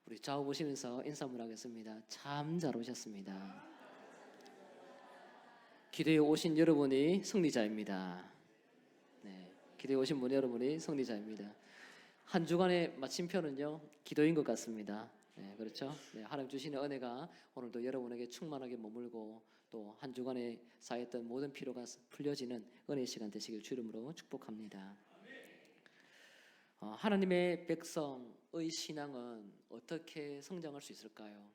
우리 좌우 보시면서 인사를 하겠습니다. 참 잘 오셨습니다. 기도에 오신 여러분이 승리자입니다. 네, 기도에 오신 분 여러분이 승리자입니다. 한 주간의 마침표는요, 기도인 것 같습니다. 네, 그렇죠? 네, 하나님 주시는 은혜가 오늘도 여러분에게 충만하게 머물고 또 한 주간에 쌓였던 모든 피로가 풀려지는 은혜의 시간 되시길 주 이름으로 축복합니다. 하나님의 백성의 신앙은 어떻게 성장할 수 있을까요?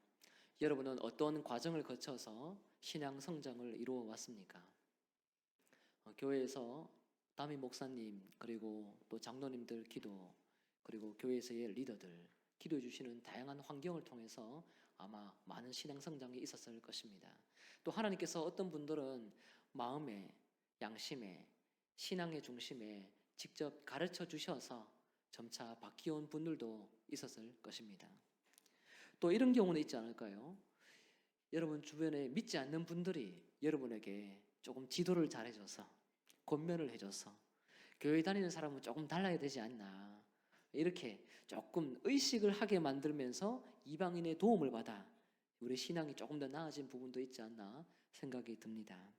여러분은 어떤 과정을 거쳐서 신앙 성장을 이루어 왔습니까? 교회에서 담임 목사님 그리고 또 장로님들 기도 그리고 교회에서의 리더들 기도해 주시는 다양한 환경을 통해서 아마 많은 신앙 성장이 있었을 것입니다. 또 하나님께서 어떤 분들은 마음에 양심에 신앙의 중심에 직접 가르쳐 주셔서 점차 바뀌어온 분들도 있었을 것입니다. 또 이런 경우는 있지 않을까요? 여러분 주변에 믿지 않는 분들이 여러분에게 조금 지도를 잘해줘서 권면을 해줘서 교회 다니는 사람은 조금 달라야 되지 않나 이렇게 조금 의식을 하게 만들면서 이방인의 도움을 받아 우리 신앙이 조금 더 나아진 부분도 있지 않나 생각이 듭니다.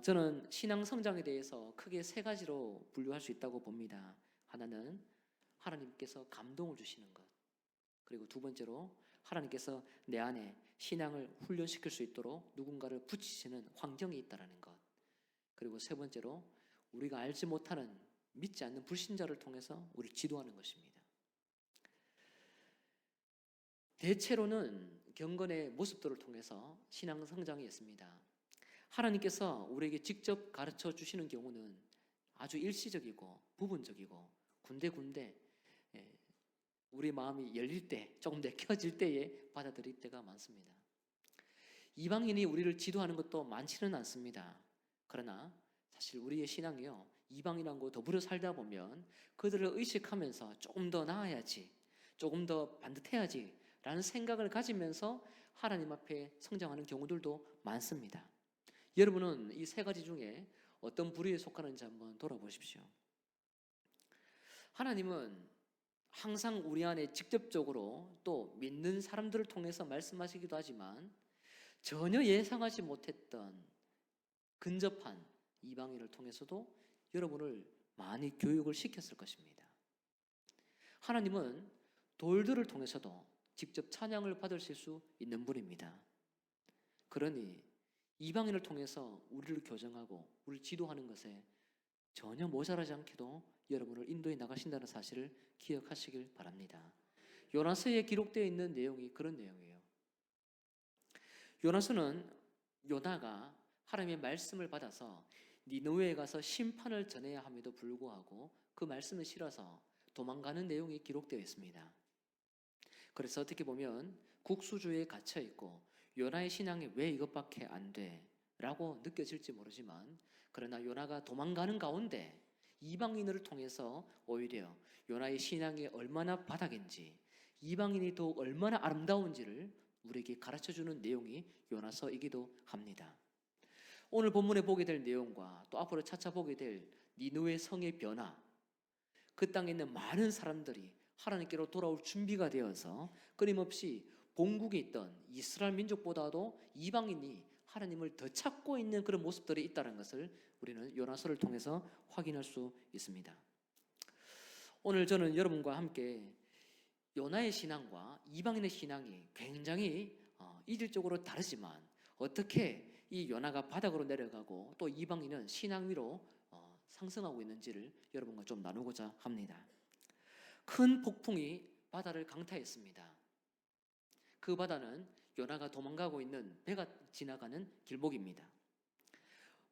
저는 신앙 성장에 대해서 크게 세 가지로 분류할 수 있다고 봅니다. 하나는 하나님께서 감동을 주시는 것, 그리고 두 번째로 하나님께서 내 안에 신앙을 훈련시킬 수 있도록 누군가를 붙이시는 환경이 있다는 것, 그리고 세 번째로 우리가 알지 못하는 믿지 않는 불신자를 통해서 우리를 지도하는 것입니다. 대체로는 경건의 모습들을 통해서 신앙 성장이 있습니다. 하나님께서 우리에게 직접 가르쳐 주시는 경우는 아주 일시적이고 부분적이고 군데군데 우리 마음이 열릴 때, 조금 더 켜질 때에 받아들일 때가 많습니다. 이방인이 우리를 지도하는 것도 많지는 않습니다. 그러나 사실 우리의 신앙이요, 이방인하고 더불어 살다 보면 그들을 의식하면서 조금 더 나아야지, 조금 더 반듯해야지 라는 생각을 가지면서 하나님 앞에 성장하는 경우들도 많습니다. 여러분은 이 세 가지 중에 어떤 부류에 속하는지 한번 돌아보십시오. 하나님은 항상 우리 안에 직접적으로 또 믿는 사람들을 통해서 말씀하시기도 하지만 전혀 예상하지 못했던 근접한 이방인을 통해서도 여러분을 많이 교육을 시켰을 것입니다. 하나님은 돌들을 통해서도 직접 찬양을 받으실 수 있는 분입니다. 그러니 이방인을 통해서 우리를 교정하고 우리를 지도하는 것에 전혀 모자라지 않게도 여러분을 인도해 나가신다는 사실을 기억하시길 바랍니다. 요나서에 기록되어 있는 내용이 그런 내용이에요. 요나서는 요나가 하나님의 말씀을 받아서 니느웨에 가서 심판을 전해야 함에도 불구하고 그 말씀을 실어서 도망가는 내용이 기록되어 있습니다. 그래서 어떻게 보면 국수주의에 갇혀 있고 요나의 신앙이 왜 이것밖에 안 돼? 라고 느껴질지 모르지만 그러나 요나가 도망가는 가운데 이방인을 통해서 오히려 요나의 신앙이 얼마나 바닥인지 이방인이 더 얼마나 아름다운지를 우리에게 가르쳐주는 내용이 요나서이기도 합니다. 오늘 본문에 보게 될 내용과 또 앞으로 차차 보게 될 니느웨 성의 변화, 그 땅에 있는 많은 사람들이 하나님께로 돌아올 준비가 되어서 끊임없이 본국에 있던 이스라엘 민족보다도 이방인이 하나님을 더 찾고 있는 그런 모습들이 있다는 것을 우리는 요나서를 통해서 확인할 수 있습니다. 오늘 저는 여러분과 함께 요나의 신앙과 이방인의 신앙이 굉장히 이질적으로 다르지만 어떻게 이 요나가 바닥으로 내려가고 또 이방인은 신앙 위로 상승하고 있는지를 여러분과 좀 나누고자 합니다. 큰 폭풍이 바다를 강타했습니다. 그 바다는 요나가 도망가고 있는 배가 지나가는 길목입니다.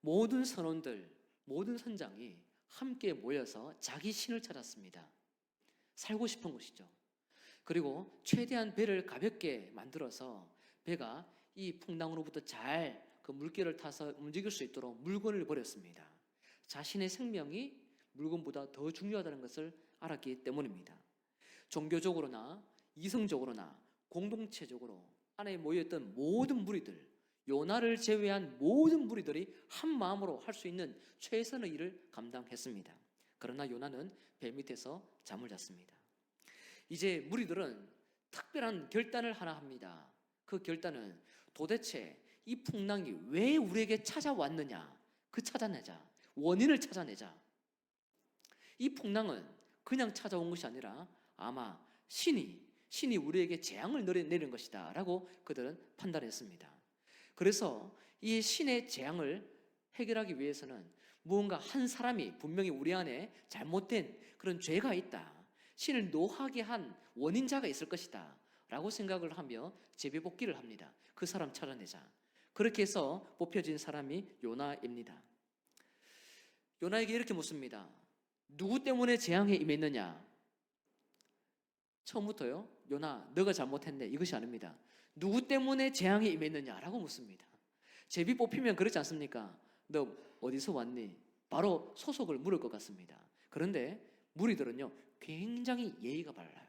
모든 선원들, 모든 선장이 함께 모여서 자기 신을 찾았습니다. 살고 싶은 곳이죠. 그리고 최대한 배를 가볍게 만들어서 배가 이 풍랑으로부터 잘 그 물결을 타서 움직일 수 있도록 물건을 버렸습니다. 자신의 생명이 물건보다 더 중요하다는 것을 알았기 때문입니다. 종교적으로나 이성적으로나 공동체적으로 안에 모여있던 모든 무리들, 요나를 제외한 모든 무리들이 한 마음으로 할 수 있는 최선의 일을 감당했습니다. 그러나 요나는 배 밑에서 잠을 잤습니다. 이제 무리들은 특별한 결단을 하나 합니다. 그 결단은 도대체 이 풍랑이 왜 우리에게 찾아왔느냐, 그 찾아내자. 원인을 찾아내자. 이 풍랑은 그냥 찾아온 것이 아니라 아마 신이 우리에게 재앙을 내린 것이다 라고 그들은 판단했습니다. 그래서 이 신의 재앙을 해결하기 위해서는 무언가 한 사람이 분명히 우리 안에 잘못된 그런 죄가 있다, 신을 노하게 한 원인자가 있을 것이다 라고 생각을 하며 제비뽑기를 합니다. 그 사람 찾아내자. 그렇게 해서 뽑혀진 사람이 요나입니다. 요나에게 이렇게 묻습니다. 누구 때문에 재앙에 임했느냐? 처음부터요, 요나 너가 잘못했네, 이것이 아닙니다. 누구 때문에 재앙에 임했느냐라고 묻습니다. 제비 뽑히면 그렇지 않습니까? 너 어디서 왔니? 바로 소속을 물을 것 같습니다. 그런데 무리들은요 굉장히 예의가 바라요.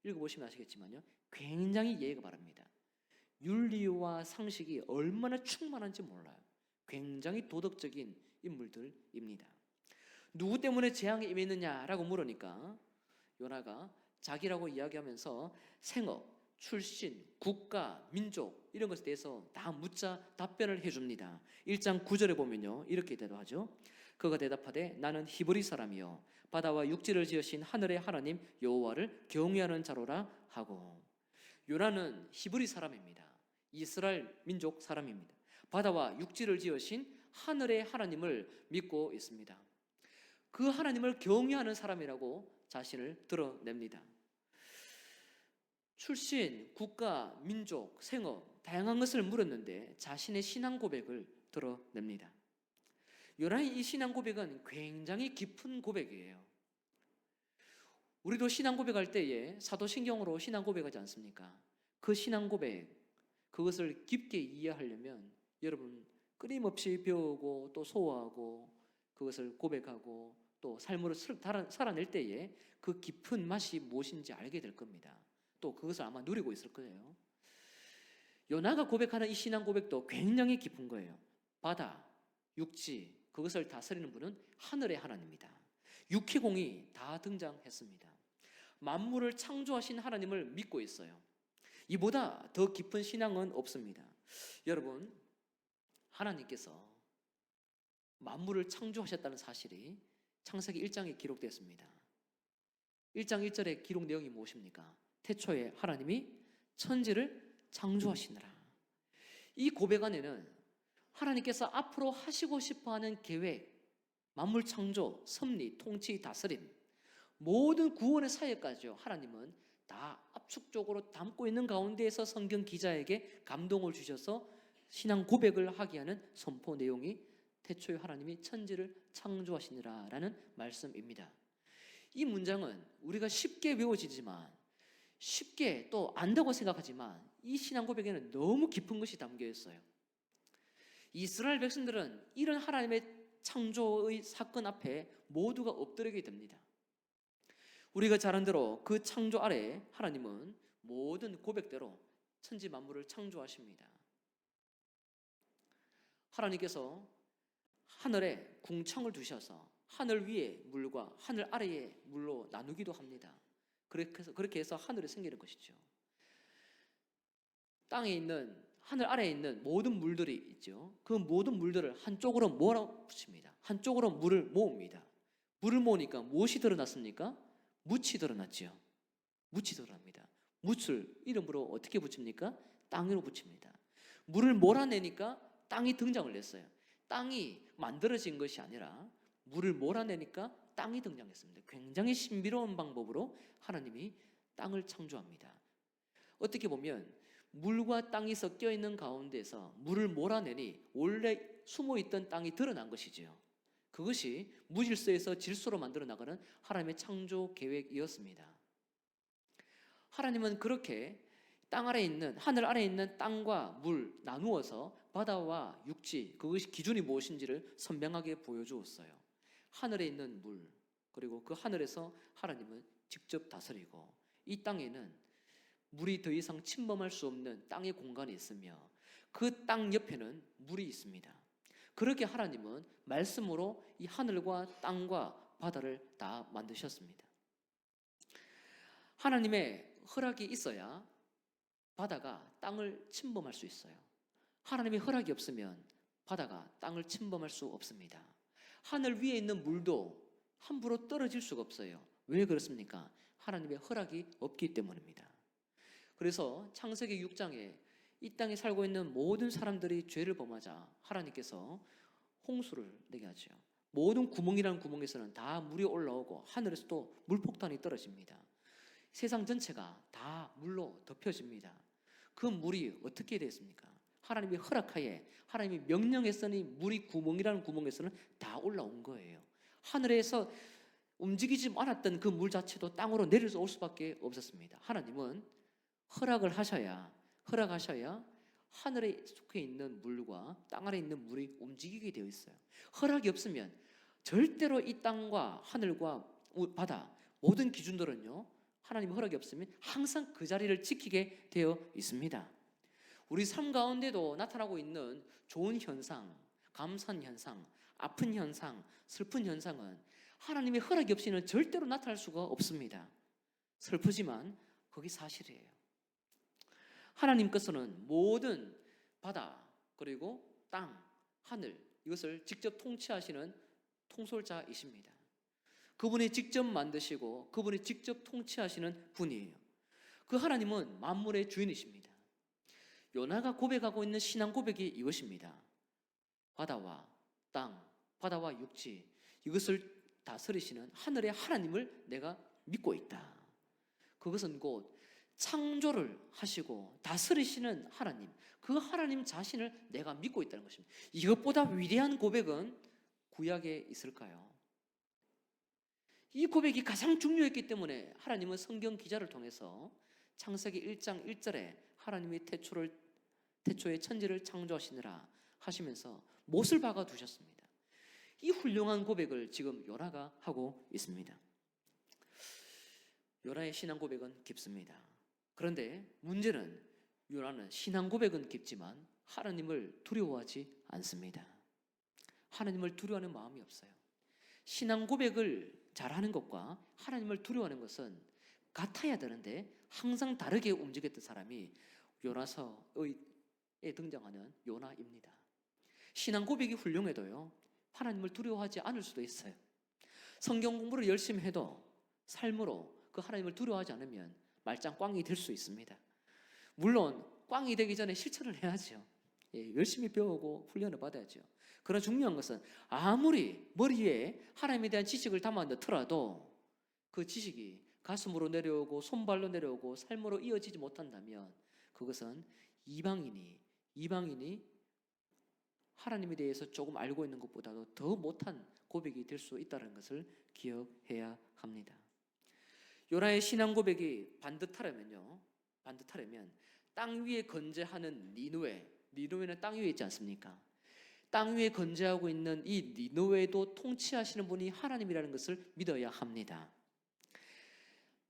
읽어보시면 아시겠지만요, 굉장히 예의가 바랍니다. 윤리와 상식이 얼마나 충만한지 몰라요. 굉장히 도덕적인 인물들입니다. 누구 때문에 재앙에 임했느냐라고 물으니까 요나가 자기라고 이야기하면서 생업, 출신, 국가, 민족 이런 것에 대해서 다 묻자 답변을 해줍니다. 1장 9절에 보면요 이렇게 대답하죠. 그가 대답하되 나는 히브리 사람이요 바다와 육지를 지으신 하늘의 하나님 여호와를 경외하는 자로라 하고. 요나는 히브리 사람입니다. 이스라엘 민족 사람입니다. 바다와 육지를 지으신 하늘의 하나님을 믿고 있습니다. 그 하나님을 경외하는 사람이라고 자신을 드러냅니다. 출신, 국가, 민족, 생업 다양한 것을 물었는데 자신의 신앙 고백을 드러냅니다. 요나의 이 신앙 고백은 굉장히 깊은 고백이에요. 우리도 신앙 고백할 때에 사도신경으로 신앙 고백하지 않습니까? 그 신앙 고백, 그것을 깊게 이해하려면 여러분 끊임없이 배우고 또 소화하고 그것을 고백하고 또 삶으로 살아낼 때에 그 깊은 맛이 무엇인지 알게 될 겁니다. 또 그것을 아마 누리고 있을 거예요. 요나가 고백하는 이 신앙 고백도 굉장히 깊은 거예요. 바다, 육지, 그것을 다스리는 분은 하늘의 하나님입니다. 육희공이 다 등장했습니다. 만물을 창조하신 하나님을 믿고 있어요. 이보다 더 깊은 신앙은 없습니다. 여러분, 하나님께서 만물을 창조하셨다는 사실이 창세기 1장에 기록되었습니다. 1장 1절의 기록 내용이 무엇입니까? 태초에 하나님이 천지를 창조하시느라. 이 고백 안에는 하나님께서 앞으로 하시고 싶어하는 계획, 만물 창조, 섭리, 통치, 다스림, 모든 구원의 사역까지요 하나님은 다 압축적으로 담고 있는 가운데에서 성경 기자에게 감동을 주셔서 신앙 고백을 하게 하는 선포 내용이 태초에 하나님이 천지를 창조하시니라 라는 말씀입니다. 이 문장은 우리가 쉽게 외워지지만 쉽게 또 안다고 생각하지만 이 신앙 고백에는 너무 깊은 것이 담겨 있어요. 이스라엘 백성들은 이런 하나님의 창조의 사건 앞에 모두가 엎드리게 됩니다. 우리가 잘 아는 대로 그 창조 아래 하나님은 모든 고백대로 천지 만물을 창조하십니다. 하나님께서 하늘에 궁창을 두셔서 하늘 위의 물과 하늘 아래의 물로 나누기도 합니다. 그렇게 해서 하늘이 생기는 것이죠. 땅에 있는 하늘 아래에 있는 모든 물들이 있죠. 그 모든 물들을 한쪽으로 몰아붙입니다. 한쪽으로 물을 모읍니다. 물을 모으니까 무엇이 드러났습니까? 묻이 드러났죠. 묻이 드러납니다. 묻을 이름으로 어떻게 붙입니까? 땅으로 붙입니다. 물을 몰아내니까 땅이 등장을 했어요. 땅이 만들어진 것이 아니라 물을 몰아내니까 땅이 등장했습니다. 굉장히 신비로운 방법으로 하나님이 땅을 창조합니다. 어떻게 보면 물과 땅이 섞여 있는 가운데서 물을 몰아내니 원래 숨어있던 땅이 드러난 것이지요. 그것이 무질서에서 질서로 만들어 나가는 하나님의 창조 계획이었습니다. 하나님은 그렇게 땅 아래에 있는, 하늘 아래에 있는 땅과 물 나누어서 바다와 육지, 그것이 기준이 무엇인지를 선명하게 보여주었어요. 하늘에 있는 물, 그리고 그 하늘에서 하나님은 직접 다스리고, 이 땅에는 물이 더 이상 침범할 수 없는 땅의 공간이 있으며 그 땅 옆에는 물이 있습니다. 그렇게 하나님은 말씀으로 이 하늘과 땅과 바다를 다 만드셨습니다. 하나님의 허락이 있어야 바다가 땅을 침범할 수 있어요. 하나님의 허락이 없으면 바다가 땅을 침범할 수 없습니다. 하늘 위에 있는 물도 함부로 떨어질 수가 없어요. 왜 그렇습니까? 하나님의 허락이 없기 때문입니다. 그래서 창세기 6장에 이 땅에 살고 있는 모든 사람들이 죄를 범하자 하나님께서 홍수를 내게 하죠. 모든 구멍이라는 구멍에서는 다 물이 올라오고 하늘에서도 물폭탄이 떨어집니다. 세상 전체가 다 물로 덮여집니다. 그 물이 어떻게 됐습니까? 하나님의 허락하에 하나님이 명령했으니 물이 구멍이라는 구멍에서는 다 올라온 거예요. 하늘에서 움직이지 않았던 그 물 자체도 땅으로 내려서 올 수밖에 없었습니다. 하나님은 허락하셔야 하늘에 속해 있는 물과 땅 아래 있는 물이 움직이게 되어 있어요. 허락이 없으면 절대로 이 땅과 하늘과 바다 모든 기준들은요, 하나님 허락이 없으면 항상 그 자리를 지키게 되어 있습니다. 우리 삶 가운데도 나타나고 있는 좋은 현상, 감사한 현상, 아픈 현상, 슬픈 현상은 하나님의 허락이 없이는 절대로 나타날 수가 없습니다. 슬프지만 그게 사실이에요. 하나님께서는 모든 바다, 그리고 땅, 하늘, 이것을 직접 통치하시는 통솔자이십니다. 그분이 직접 만드시고 그분이 직접 통치하시는 분이에요. 그 하나님은 만물의 주인이십니다. 요나가 고백하고 있는 신앙 고백이 이것입니다. 바다와 땅, 바다와 육지, 이것을 다스리시는 하늘의 하나님을 내가 믿고 있다. 그것은 곧 창조를 하시고 다스리시는 하나님, 그 하나님 자신을 내가 믿고 있다는 것입니다. 이것보다 위대한 고백은 구약에 있을까요? 이 고백이 가장 중요했기 때문에 하나님은 성경 기자를 통해서 창세기 1장 1절에 하나님이 태초에 천지를 창조하시느라 하시면서 못을 박아 두셨습니다. 이 훌륭한 고백을 지금 요나가 하고 있습니다. 요나의 신앙 고백은 깊습니다. 그런데 문제는 요나는 신앙 고백은 깊지만 하나님을 두려워하지 않습니다. 하나님을 두려워하는 마음이 없어요. 신앙 고백을 잘하는 것과 하나님을 두려워하는 것은 같아야 되는데 항상 다르게 움직였던 사람이 요나서에 등장하는 요나입니다. 신앙 고백이 훌륭해도요, 하나님을 두려워하지 않을 수도 있어요. 성경 공부를 열심히 해도 삶으로 그 하나님을 두려워하지 않으면 말짱 꽝이 될 수 있습니다. 물론 꽝이 되기 전에 실천을 해야죠. 열심히 배우고 훈련을 받아야죠. 그러나 중요한 것은 아무리 머리에 하나님에 대한 지식을 담아넣더라도 그 지식이 가슴으로 내려오고 손발로 내려오고 삶으로 이어지지 못한다면 그것은 이방인이 하나님에 대해서 조금 알고 있는 것보다도 더 못한 고백이 될 수 있다는 것을 기억해야 합니다. 요나의 신앙 고백이 반듯하려면 땅 위에 건재하는 니느웨는 땅 위에 있지 않습니까? 땅 위에 건재하고 있는 이 니느웨도 통치하시는 분이 하나님이라는 것을 믿어야 합니다.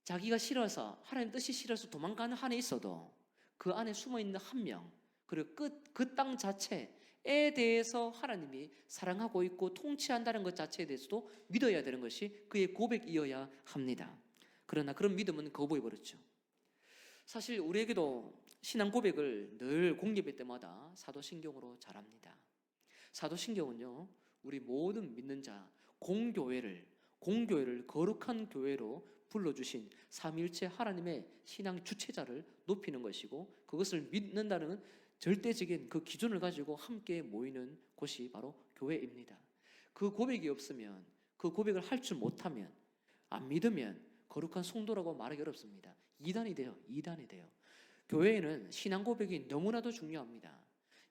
자기가 싫어서, 하나님 뜻이 싫어서 도망가는 한에 있어도 그 안에 숨어있는 한 명, 그리고 그 땅 자체에 대해서 하나님이 사랑하고 있고 통치한다는 것 자체에 대해서도 믿어야 되는 것이 그의 고백이어야 합니다. 그러나 그런 믿음은 거부해버렸죠. 사실 우리에게도 신앙 고백을 늘 공예배 때마다 사도신경으로 잘합니다. 사도신경은요, 우리 모든 믿는 자 공교회를 거룩한 교회로 불러주신 삼위일체 하나님의 신앙 주체자를 높이는 것이고, 그것을 믿는다는 절대적인 그 기준을 가지고 함께 모이는 곳이 바로 교회입니다. 그 고백이 없으면, 그 고백을 할 줄 못하면, 안 믿으면 거룩한 성도라고 말하기 어렵습니다. 이단이 돼요. 교회에는 신앙 고백이 너무나도 중요합니다.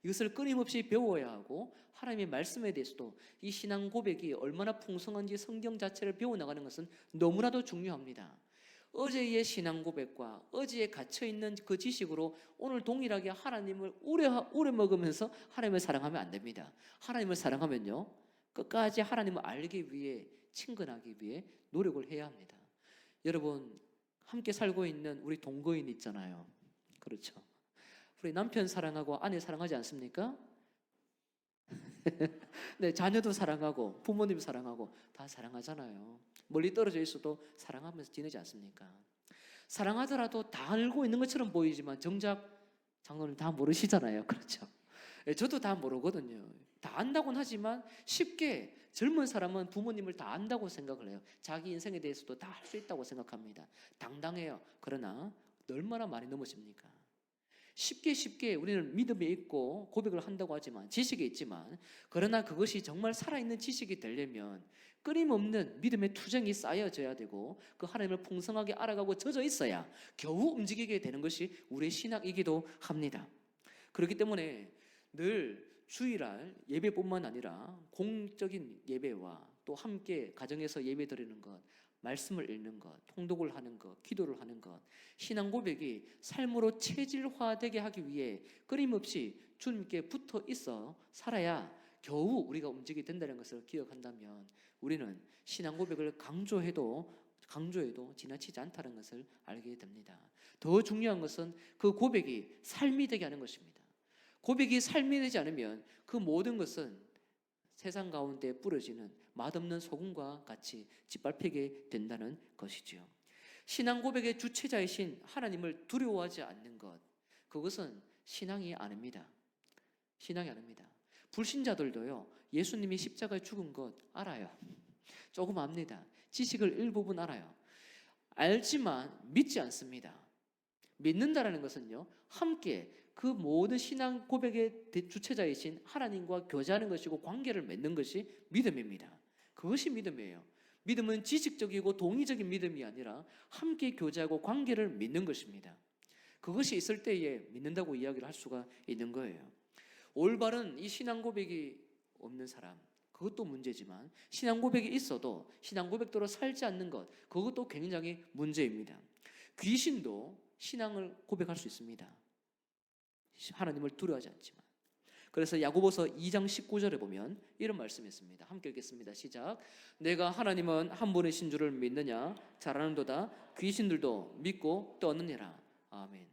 이것을 끊임없이 배워야 하고, 하나님의 말씀에 대해서도 이 신앙 고백이 얼마나 풍성한지 성경 자체를 배워나가는 것은 너무나도 중요합니다. 어제의 신앙 고백과 어제에 갇혀있는 그 지식으로 오늘 동일하게 하나님을 우려먹으면서 하나님을 사랑하면 안 됩니다. 하나님을 사랑하면요, 끝까지 하나님을 알기 위해, 친근하기 위해 노력을 해야 합니다. 여러분, 함께 살고 있는 우리 동거인 있잖아요. 그렇죠? 우리 남편 사랑하고 아내 사랑하지 않습니까? 네, 자녀도 사랑하고 부모님 사랑하고 다 사랑하잖아요. 멀리 떨어져 있어도 사랑하면서 지내지 않습니까? 사랑하더라도 다 알고 있는 것처럼 보이지만 정작 장로님 다 모르시잖아요. 그렇죠? 예, 저도 다 모르거든요. 다 안다고는 하지만 쉽게 젊은 사람은 부모님을 다 안다고 생각을 해요. 자기 인생에 대해서도 다 할 수 있다고 생각합니다. 당당해요. 그러나 얼마나 많이 넘어집니까? 쉽게 우리는 믿음에 있고 고백을 한다고 하지만 지식이 있지만, 그러나 그것이 정말 살아있는 지식이 되려면 끊임없는 믿음의 투쟁이 쌓여져야 되고 그 하나님을 풍성하게 알아가고 젖어 있어야 겨우 움직이게 되는 것이 우리의 신앙이기도 합니다. 그렇기 때문에 늘 주일날 예배뿐만 아니라 공적인 예배와 또 함께 가정에서 예배 드리는 것, 말씀을 읽는 것, 통독을 하는 것, 기도를 하는 것, 신앙 고백이 삶으로 체질화되게 하기 위해 끊임없이 주님께 붙어 있어 살아야 겨우 우리가 움직이게 된다는 것을 기억한다면 우리는 신앙 고백을 강조해도 지나치지 않다는 것을 알게 됩니다. 더 중요한 것은 그 고백이 삶이 되게 하는 것입니다. 고백이 삶이 되지 않으면 그 모든 것은 세상 가운데 뿌려지는 맛없는 소금과 같이 짓밟히게 된다는 것이지요. 신앙 고백의 주체자이신 하나님을 두려워하지 않는 것, 그것은 신앙이 아닙니다. 신앙이 아닙니다. 불신자들도요, 예수님이 십자가에 죽은 것 알아요. 조금 압니다. 지식을 일부분 알아요. 알지만 믿지 않습니다. 믿는다라는 것은요, 함께 그 모든 신앙 고백의 주체자이신 하나님과 교제하는 것이고 관계를 맺는 것이 믿음입니다. 그것이 믿음이에요. 믿음은 지식적이고 동의적인 믿음이 아니라 함께 교제하고 관계를 맺는 것입니다. 그것이 있을 때에 믿는다고 이야기를 할 수가 있는 거예요. 올바른 이 신앙 고백이 없는 사람, 그것도 문제지만 신앙 고백이 있어도 신앙 고백대로 살지 않는 것, 그것도 굉장히 문제입니다. 귀신도 신앙을 고백할 수 있습니다. 하나님을 두려워하지 않지만. 그래서 야고보서 2장 19절에 보면 이런 말씀이 있습니다. 함께 읽겠습니다. 시작. 내가 하나님은 한 분이신 줄을 믿느냐? 잘하는도다. 귀신들도 믿고 떠느니라. 아멘.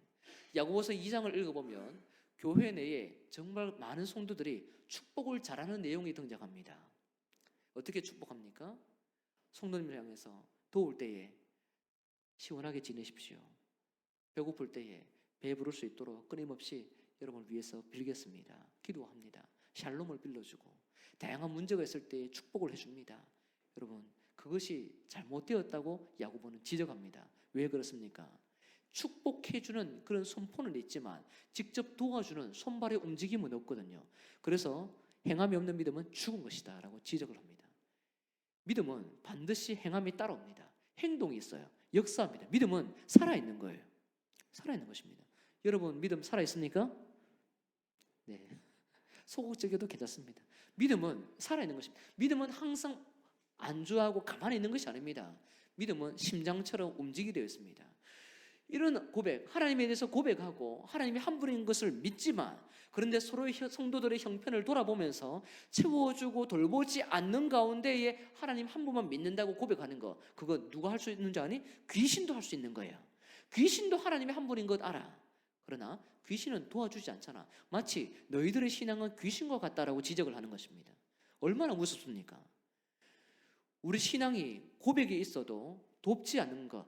야고보서 2장을 읽어보면 교회 내에 정말 많은 성도들이 축복을 잘하는 내용이 등장합니다. 어떻게 축복합니까? 성도님을 향해서 더울 때에 시원하게 지내십시오. 배고플 때에 배부를 수 있도록 끊임없이 여러분을 위해서 빌겠습니다. 기도합니다. 샬롬을 빌려주고 다양한 문제가 있을 때 축복을 해줍니다. 여러분, 그것이 잘못되었다고 야고보는 지적합니다. 왜 그렇습니까? 축복해주는 그런 선포는 있지만 직접 도와주는 손발의 움직임은 없거든요. 그래서 행함이 없는 믿음은 죽은 것이다 라고 지적을 합니다. 믿음은 반드시 행함이 따라옵니다. 행동이 있어요. 역사합니다. 믿음은 살아있는 거예요. 살아있는 것입니다. 여러분, 믿음 살아있습니까? 네. 소극적이어도 괜찮습니다. 믿음은 살아있는 것입니다. 믿음은 항상 안주하고 가만히 있는 것이 아닙니다. 믿음은 심장처럼 움직이게 되어 있습니다. 이런 고백, 하나님에 대해서 고백하고 하나님이 한 분인 것을 믿지만, 그런데 서로의 성도들의 형편을 돌아보면서 채워주고 돌보지 않는 가운데에 하나님 한 분만 믿는다고 고백하는 거, 그거 누가 할 수 있는 줄 아니? 귀신도 할 수 있는 거예요. 귀신도 하나님의 한 분인 것 알아. 그러나 귀신은 도와주지 않잖아. 마치 너희들의 신앙은 귀신과 같다라고 지적을 하는 것입니다. 얼마나 무섭습니까? 우리 신앙이 고백이 있어도 돕지 않는 것,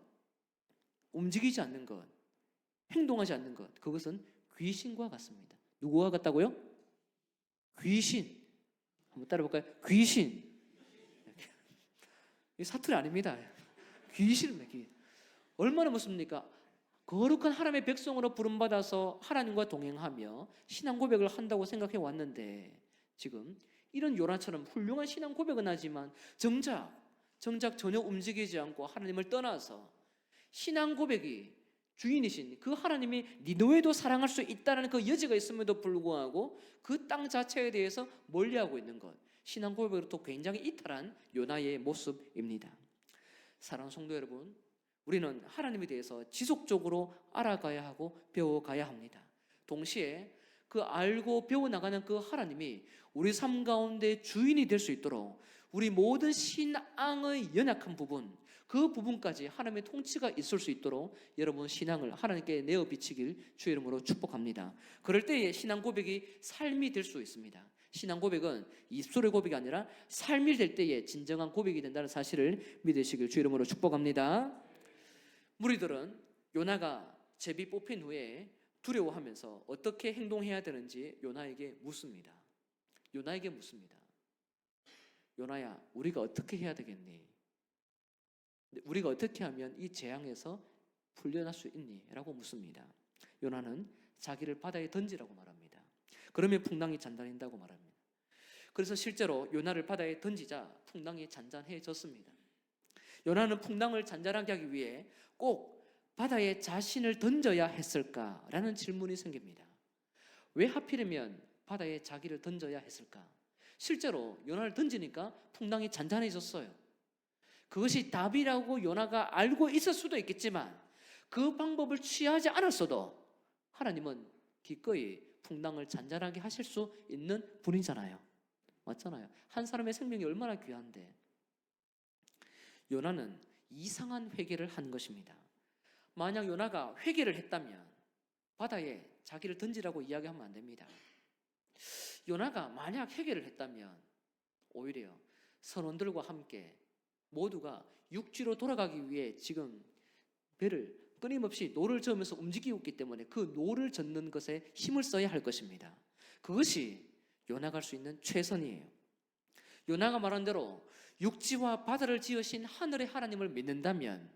움직이지 않는 것, 행동하지 않는 것, 그것은 귀신과 같습니다. 누구와 같다고요? 귀신. 한번 따라볼까요? 귀신. 이 사투리 아닙니다. 귀신입니다. 얼마나 무섭습니까? 거룩한 하나님의 백성으로 부름받아서 하나님과 동행하며 신앙 고백을 한다고 생각해 왔는데, 지금 이런 요나처럼 훌륭한 신앙 고백은 하지만 정작 전혀 움직이지 않고 하나님을 떠나서 신앙 고백이 주인이신 그 하나님이 니느웨도 사랑할 수 있다는 그 여지가 있음에도 불구하고 그 땅 자체에 대해서 멀리하고 있는 것, 신앙 고백으로 또 굉장히 이탈한 요나의 모습입니다. 사랑하는 성도 여러분, 우리는 하나님에 대해서 지속적으로 알아가야 하고 배워가야 합니다. 동시에 그 알고 배워나가는 그 하나님이 우리 삶 가운데 주인이 될 수 있도록 우리 모든 신앙의 연약한 부분, 그 부분까지 하나님의 통치가 있을 수 있도록 여러분 신앙을 하나님께 내어 비치길 주의 이름으로 축복합니다. 그럴 때에 신앙 고백이 삶이 될 수 있습니다. 신앙 고백은 입술의 고백이 아니라 삶이 될 때에 진정한 고백이 된다는 사실을 믿으시길 주의 이름으로 축복합니다. 무리들은 요나가 제비 뽑힌 후에 두려워하면서 어떻게 행동해야 되는지 요나에게 묻습니다. 요나야, 우리가 어떻게 해야 되겠니? 우리가 어떻게 하면 이 재앙에서 풀려날 수 있니? 라고 묻습니다. 요나는 자기를 바다에 던지라고 말합니다. 그러면 풍랑이 잔잔해진다고 말합니다. 그래서 실제로 요나를 바다에 던지자 풍랑이 잔잔해졌습니다. 요나는 풍랑을 잔잔하게 하기 위해 꼭 바다에 자신을 던져야 했을까라는 질문이 생깁니다. 왜 하필이면 바다에 자기를 던져야 했을까? 실제로 요나를 던지니까 풍랑이 잔잔해졌어요. 그것이 답이라고 요나가 알고 있을 수도 있겠지만 그 방법을 취하지 않았어도 하나님은 기꺼이 풍랑을 잔잔하게 하실 수 있는 분이잖아요. 맞잖아요. 한 사람의 생명이 얼마나 귀한데. 요나는 이상한 회개를 한 것입니다. 만약 요나가 회개를 했다면 바다에 자기를 던지라고 이야기하면 안 됩니다. 요나가 만약 회개를 했다면 오히려 선원들과 함께 모두가 육지로 돌아가기 위해 지금 배를 끊임없이 노를 저으면서 움직이고 있기 때문에 그 노를 젓는 것에 힘을 써야 할 것입니다. 그것이 요나가 할 수 있는 최선이에요. 요나가 말한 대로 육지와 바다를 지으신 하늘의 하나님을 믿는다면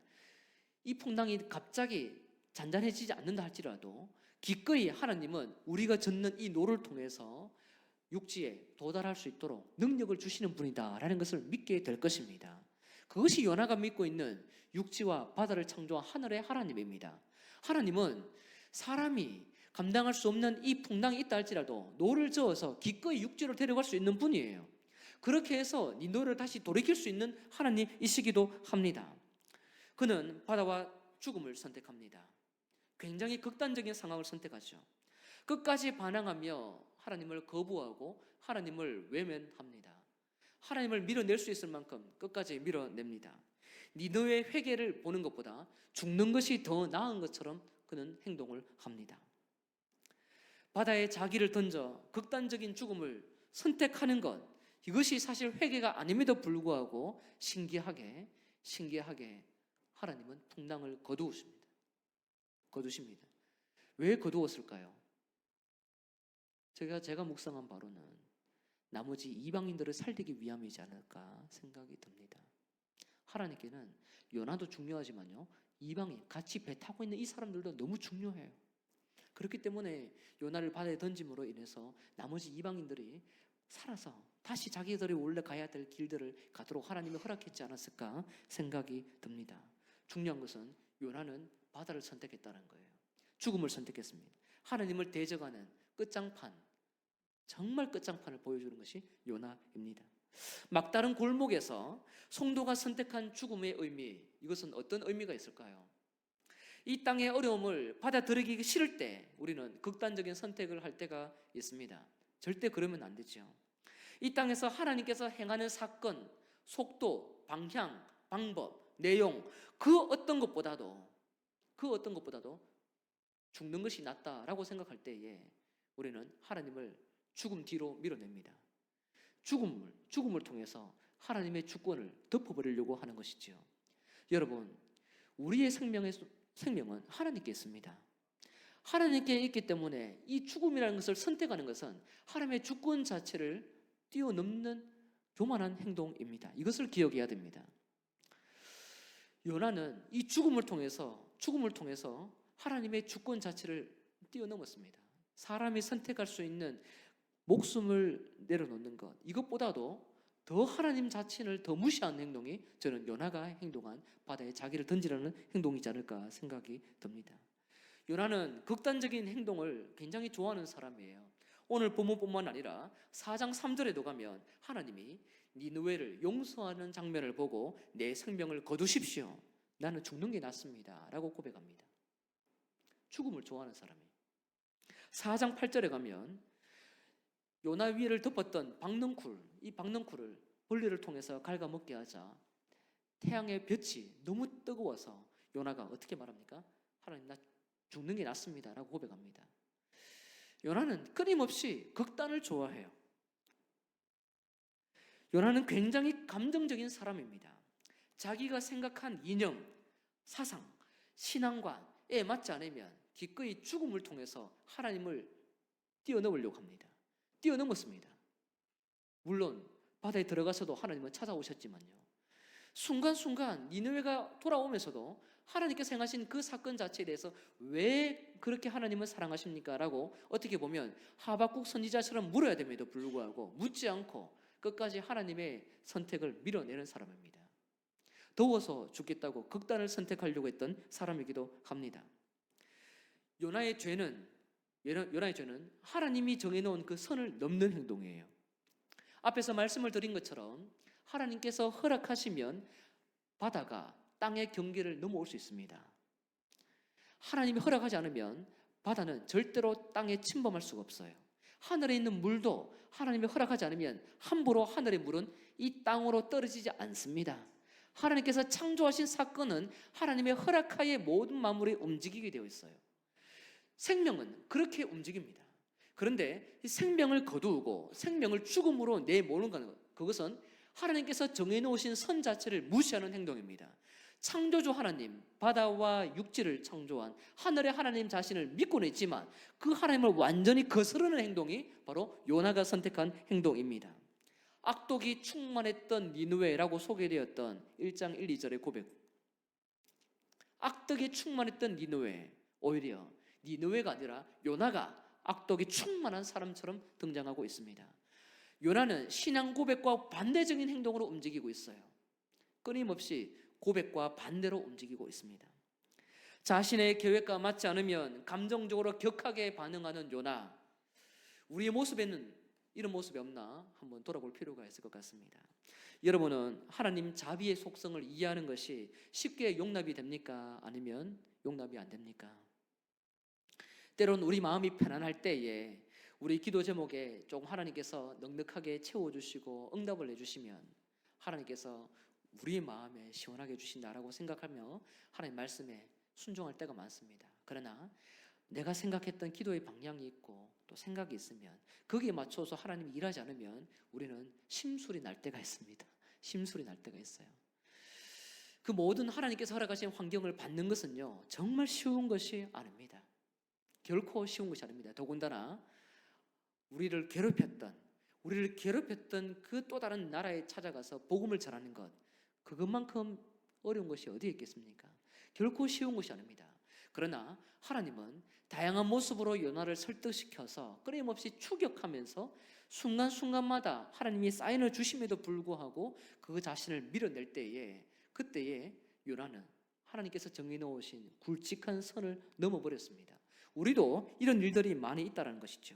이 풍랑이 갑자기 잔잔해지지 않는다 할지라도 기꺼이 하나님은 우리가 젓는 이 노를 통해서 육지에 도달할 수 있도록 능력을 주시는 분이다라는 것을 믿게 될 것입니다. 그것이 요나가 믿고 있는 육지와 바다를 창조한 하늘의 하나님입니다. 하나님은 사람이 감당할 수 없는 이 풍랑이 있다 할지라도 노를 저어서 기꺼이 육지로 데려갈 수 있는 분이에요. 그렇게 해서 이 노를 다시 돌이킬 수 있는 하나님이시기도 합니다. 그는 바다와 죽음을 선택합니다. 굉장히 극단적인 상황을 선택하죠. 끝까지 반항하며 하나님을 거부하고 하나님을 외면합니다. 하나님을 밀어낼 수 있을 만큼 끝까지 밀어냅니다. 니느웨의 회개를 보는 것보다 죽는 것이 더 나은 것처럼 그는 행동을 합니다. 바다에 자기를 던져 극단적인 죽음을 선택하는 것, 이것이 사실 회개가 아님에도 불구하고 신기하게 하나님은 풍랑을 거두십니다. 왜 거두었을까요? 제가 묵상한 바로는 나머지 이방인들을 살리기 위함이지 않을까 생각이 듭니다. 하나님께는 요나도 중요하지만요, 이방인 같이 배 타고 있는 이 사람들도 너무 중요해요. 그렇기 때문에 요나를 바다에 던짐으로 인해서 나머지 이방인들이 살아서 다시 자기들이 원래 가야 될 길들을 가도록 하나님이 허락했지 않았을까 생각이 듭니다. 중요한 것은 요나는 바다를 선택했다는 거예요. 죽음을 선택했습니다. 하나님을 대적하는 끝장판, 정말 끝장판을 보여주는 것이 요나입니다. 막다른 골목에서 성도가 선택한 죽음의 의미, 이것은 어떤 의미가 있을까요? 이 땅의 어려움을 받아들이기 싫을 때 우리는 극단적인 선택을 할 때가 있습니다. 절대 그러면 안 되죠. 이 땅에서 하나님께서 행하는 사건, 속도, 방향, 방법, 내용, 그 어떤 것보다도 죽는 것이 낫다라고 생각할 때에 우리는 하나님을 죽음 뒤로 밀어냅니다. 죽음을 통해서 하나님의 주권을 덮어버리려고 하는 것이지요. 여러분, 우리의 생명은 하나님께 있습니다. 하나님께 있기 때문에 이 죽음이라는 것을 선택하는 것은 하나님의 주권 자체를 뛰어넘는 교만한 행동입니다. 이것을 기억해야 됩니다. 요나는 이 죽음을 통해서 하나님의 주권 자체를 뛰어넘었습니다. 사람이 선택할 수 있는 목숨을 내려놓는 것, 이것보다도 더 하나님 자신을 더 무시하는 행동이 저는 요나가 행동한 바다에 자기를 던지라는 행동이지 않을까 생각이 듭니다. 요나는 극단적인 행동을 굉장히 좋아하는 사람이에요. 오늘 본문뿐만 아니라 4장 3절에도 가면 하나님이 니느웨를 용서하는 장면을 보고 내 생명을 거두십시오. 나는 죽는 게 낫습니다. 라고 고백합니다. 죽음을 좋아하는 사람이에요. 4장 8절에 가면 요나 위를 덮었던 박넝쿨, 이 박넝쿨을 벌레를 통해서 갉아먹게 하자 태양의 빛이 너무 뜨거워서 요나가 어떻게 말합니까? 하나님, 나 죽는 게 낫습니다. 라고 고백합니다. 요나는 끊임없이 극단을 좋아해요. 요나는 굉장히 감정적인 사람입니다. 자기가 생각한 이념, 사상, 신앙관, 맞지 않으면 기꺼이 죽음을 통해서 하나님을 뛰어넘으려고 합니다. 뛰어넘었습니다. 물론 바다에 들어가서도 하나님은 찾아오셨지만요. 순간순간 니느웨가 돌아오면서도 하나님께서 행하신 그 사건 자체에 대해서 왜 그렇게 하나님을 사랑하십니까? 라고 어떻게 보면 하박국 선지자처럼 물어야 됨에도 불구하고 묻지 않고 끝까지 하나님의 선택을 밀어내는 사람입니다. 더워서 죽겠다고 극단을 선택하려고 했던 사람이기도 합니다. 요나의 죄는 하나님이 정해놓은 그 선을 넘는 행동이에요. 앞에서 말씀을 드린 것처럼 하나님께서 허락하시면 바다가 땅의 경계를 넘어올 수 있습니다. 하나님이 허락하지 않으면 바다는 절대로 땅에 침범할 수가 없어요. 하늘에 있는 물도 하나님이 허락하지 않으면 함부로 하늘의 물은 이 땅으로 떨어지지 않습니다. 하나님께서 창조하신 사건은 하나님의 허락하에 모든 만물이 움직이게 되어 있어요. 생명은 그렇게 움직입니다. 그런데 이 생명을 거두고 생명을 죽음으로 내모는 것, 그것은 하나님께서 정해놓으신 선 자체를 무시하는 행동입니다. 창조주 하나님, 바다와 육지를 창조한 하늘의 하나님 자신을 믿고는 있지만 그 하나님을 완전히 거스르는 행동이 바로 요나가 선택한 행동입니다. 악독이 충만했던 니느웨라고 소개되었던 1장 1, 2절의 고백. 악독이 충만했던 니느웨, 오히려 니느웨가 아니라 요나가 악독이 충만한 사람처럼 등장하고 있습니다. 요나는 신앙 고백과 반대적인 행동으로 움직이고 있어요. 끊임없이 고백과 반대로 움직이고 있습니다. 자신의 계획과 맞지 않으면 감정적으로 격하게 반응하는 요나, 우리의 모습에는 이런 모습이 없나 한번 돌아볼 필요가 있을 것 같습니다. 여러분은 하나님 자비의 속성을 이해하는 것이 쉽게 용납이 됩니까? 아니면 용납이 안 됩니까? 때론 우리 마음이 편안할 때에 우리 기도 제목에 조금 하나님께서 넉넉하게 채워주시고 응답을 해주시면 하나님께서 우리의 마음에 시원하게 해주신다라고 생각하며 하나님 말씀에 순종할 때가 많습니다. 그러나 내가 생각했던 기도의 방향이 있고 또 생각이 있으면 거기에 맞춰서 하나님이 일하지 않으면 우리는 심술이 날 때가 있습니다. 심술이 날 때가 있어요. 그 모든 하나님께서 허락하신 환경을 받는 것은요, 정말 쉬운 것이 아닙니다. 결코 쉬운 것이 아닙니다. 더군다나 우리를 괴롭혔던 그 또 다른 나라에 찾아가서 복음을 전하는 것, 그것만큼 어려운 것이 어디에 있겠습니까? 결코 쉬운 것이 아닙니다. 그러나 하나님은 다양한 모습으로 요나를 설득시켜서 끊임없이 추격하면서 순간순간마다 하나님이 사인을 주심에도 불구하고 그 자신을 밀어낼 때에, 그때에 요나는 하나님께서 정해놓으신 굵직한 선을 넘어버렸습니다. 우리도 이런 일들이 많이 있다는 것이죠.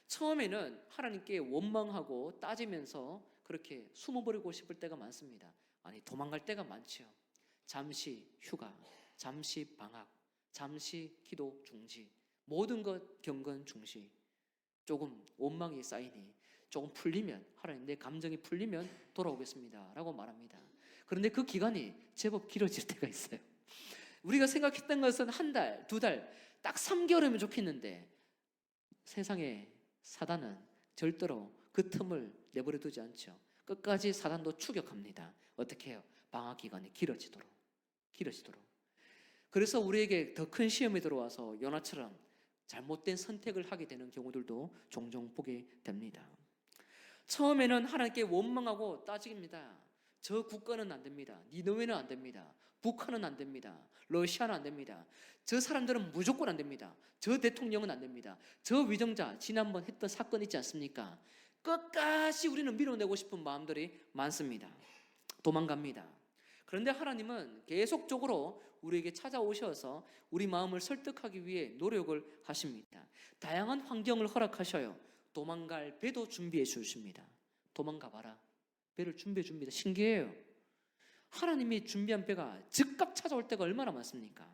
처음에는 하나님께 원망하고 따지면서 그렇게 숨어버리고 싶을 때가 많습니다. 아니, 도망갈 때가 많죠. 잠시 휴가, 잠시 방학, 잠시 기도 중지, 모든 것 경건 중시. 조금 원망이 쌓이니 조금 풀리면, 하나님 내 감정이 풀리면 돌아오겠습니다 라고 말합니다. 그런데 그 기간이 제법 길어질 때가 있어요. 우리가 생각했던 것은 한 달, 두 달, 딱 3개월이면 좋겠는데 세상에 사단은 절대로 그 틈을 내버려 두지 않죠. 끝까지 사단도 추격합니다. 어떻게 해요? 방학 기간이 길어지도록. 그래서 우리에게 더 큰 시험이 들어와서 요나처럼 잘못된 선택을 하게 되는 경우들도 종종 보게 됩니다. 처음에는 하나님께 원망하고 따집니다. 저 국가는 안 됩니다. 니느웨는 안 됩니다. 북한은 안 됩니다. 러시아는 안 됩니다. 저 사람들은 무조건 안 됩니다. 저 대통령은 안 됩니다. 저 위정자 지난번 했던 사건 있지 않습니까? 끝까지 우리는 밀어내고 싶은 마음들이 많습니다. 도망갑니다. 그런데 하나님은 계속적으로 우리에게 찾아오셔서 우리 마음을 설득하기 위해 노력을 하십니다. 다양한 환경을 허락하셔요. 도망갈 배도 준비해 주십니다. 도망가봐라. 배를 준비해 줍니다. 신기해요. 하나님이 준비한 배가 즉각 찾아올 때가 얼마나 많습니까?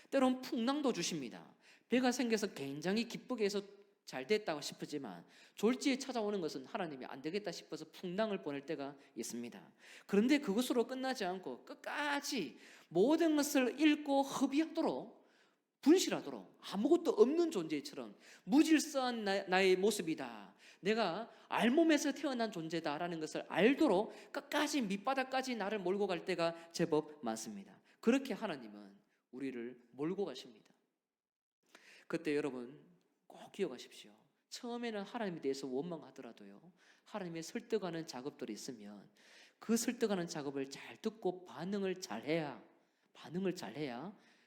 때론 풍랑도 주십니다. 배가 생겨서 굉장히 기쁘게 해서 잘 됐다고 싶지만 졸지에 찾아오는 것은 하나님이 안 되겠다 싶어서 풍랑을 보낼 때가 있습니다. 그런데 그것으로 끝나지 않고 끝까지 모든 것을 잃고 허비하도록, 분실하도록, 아무것도 없는 존재처럼 무질서한 나의 모습이다, 내가 알몸에서 태어난 존재다라는 것을 알도록 끝까지 밑바닥까지 나를 몰고 갈 때가 제법 많습니다. 그렇게 하나님은 우리를 몰고 가십니다. 그때 여러분 꼭 기억하십시오. 처음에는 하나님에 대해서 원망하더라도요, 하나님의 설득하는 작업들이 있으면 그 설득하는 작업을 잘 듣고 반응을 잘해야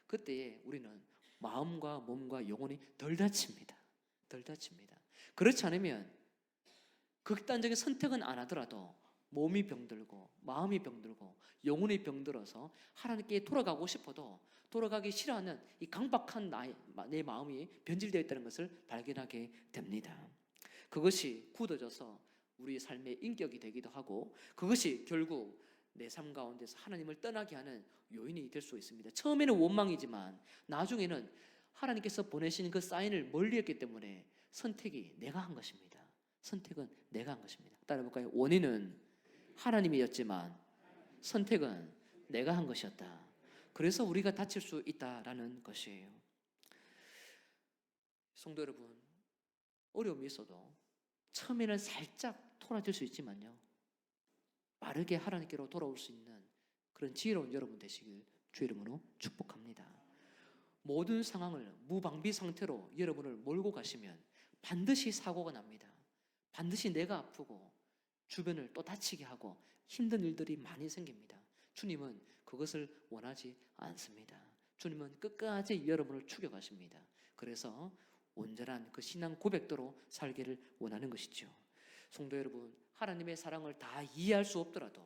그때 우리는 마음과 몸과 영혼이 덜 다칩니다. 그렇지 않으면 극단적인 선택은 안 하더라도 몸이 병들고 마음이 병들고 영혼이 병들어서 하나님께 돌아가고 싶어도 돌아가기 싫어하는 이 강박한 내 마음이 변질되어 있다는 것을 발견하게 됩니다. 그것이 굳어져서 우리 삶의 인격이 되기도 하고, 그것이 결국 내 삶 가운데서 하나님을 떠나게 하는 요인이 될 수 있습니다. 처음에는 원망이지만 나중에는 하나님께서 보내신 그 사인을 멀리했기 때문에 선택이 내가 한 것입니다. 따라해볼까요? 원인은 하나님이었지만 선택은 내가 한 것이었다. 그래서 우리가 다칠 수 있다라는 것이에요. 성도 여러분, 어려움이 있어도 처음에는 살짝 토라질 수 있지만요, 빠르게 하나님께로 돌아올 수 있는 그런 지혜로운 여러분 되시길 주의 이름으로 축복합니다. 모든 상황을 무방비 상태로 여러분을 몰고 가시면 반드시 사고가 납니다. 반드시 내가 아프고 주변을 또 다치게 하고 힘든 일들이 많이 생깁니다. 주님은 그것을 원하지 않습니다. 주님은 끝까지 여러분을 축여가십니다. 그래서 온전한 그 신앙 고백도로 살기를 원하는 것이죠. 성도 여러분, 하나님의 사랑을 다 이해할 수 없더라도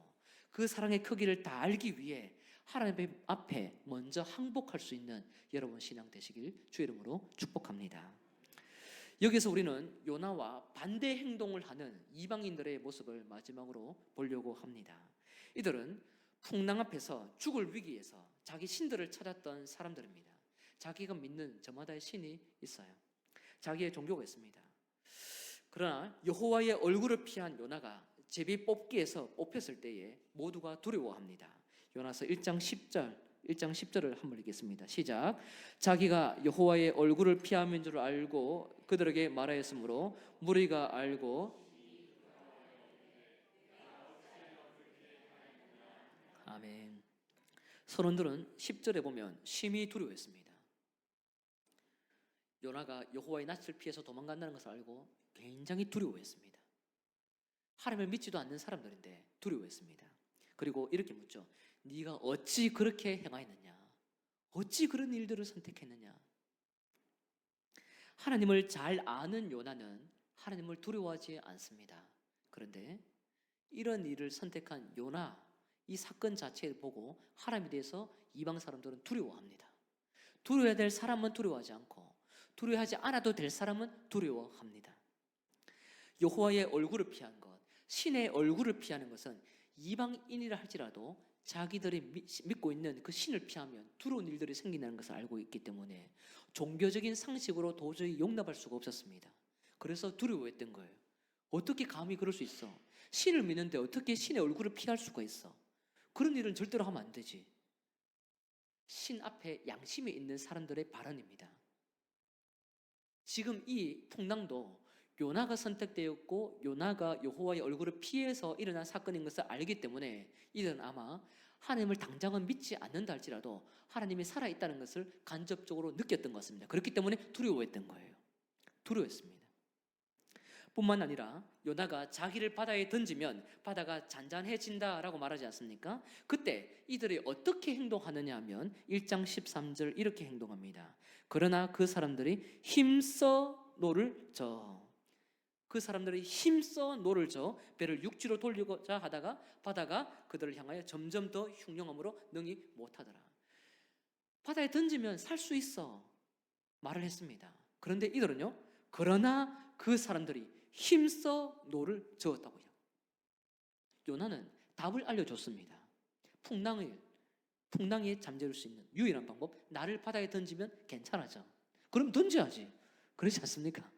그 사랑의 크기를 다 알기 위해 하나님 앞에 먼저 항복할 수 있는 여러분 신앙 되시길 주의 이름으로 축복합니다. 여기서 우리는 요나와 반대 행동을 하는 이방인들의 모습을 마지막으로 보려고 합니다. 이들은 풍랑 앞에서 죽을 위기에서 자기 신들을 찾았던 사람들입니다. 자기가 믿는 저마다의 신이 있어요. 자기의 종교가 있습니다. 그러나 여호와의 얼굴을 피한 요나가 제비 뽑기에서 뽑혔을 때에 모두가 두려워합니다. 요나서 1장 10절을 한번 읽겠습니다. 시작. 자기가 여호와의 얼굴을 피함인 줄 알고 그들에게 말하였으므로 무리가 알고 아멘. 선원들은 10절에 보면 심히 두려워했습니다. 요나가 여호와의 낯을 피해서 도망간다는 것을 알고 굉장히 두려워했습니다. 하나님을 믿지도 않는 사람들인데 두려워했습니다. 그리고 이렇게 묻죠. 네가 어찌 그렇게 행하였느냐? 어찌 그런 일들을 선택했느냐? 하나님을 잘 아는 요나는 하나님을 두려워하지 않습니다. 그런데 이런 일을 선택한 요나, 이 사건 자체를 보고 하나님에 대해서 이방 사람들은 두려워합니다. 두려워해야 될 사람은 두려워하지 않고 두려워하지 않아도 될 사람은 두려워합니다. 여호와의 얼굴을 피한 것, 신의 얼굴을 피하는 것은 이방인이라 할지라도 자기들이 믿고 있는 그 신을 피하면 두려운 일들이 생긴다는 것을 알고 있기 때문에 종교적인 상식으로 도저히 용납할 수가 없었습니다. 그래서 두려워했던 거예요. 어떻게 감히 그럴 수 있어? 신을 믿는데 어떻게 신의 얼굴을 피할 수가 있어? 그런 일은 절대로 하면 안 되지. 신 앞에 양심이 있는 사람들의 발언입니다. 지금 이 풍랑도 요나가 선택되었고 요나가 여호와의 얼굴을 피해서 일어난 사건인 것을 알기 때문에 이들은 아마 하나님을 당장은 믿지 않는다 할지라도 하나님이 살아있다는 것을 간접적으로 느꼈던 것 같습니다. 그렇기 때문에 두려워했던 거예요. 두려워했습니다. 뿐만 아니라 요나가 자기를 바다에 던지면 바다가 잔잔해진다라고 말하지 않습니까? 그때 이들이 어떻게 행동하느냐 하면 1장 13절 이렇게 행동합니다. 그러나 그 사람들이 힘써 노를 저. 그 사람들이 힘써 노를 저 배를 육지로 돌리고자 하다가 바다가 그들을 향하여 점점 더 흉흉함으로 능히 못하더라. 바다에 던지면 살 수 있어 말을 했습니다. 그런데 이들은요, 그러나 그 사람들이 힘써 노를 저었다고요. 요나는 답을 알려줬습니다. 풍랑에 잠재울 수 있는 유일한 방법, 나를 바다에 던지면 괜찮아져. 그럼 던져야지. 그렇지 않습니까?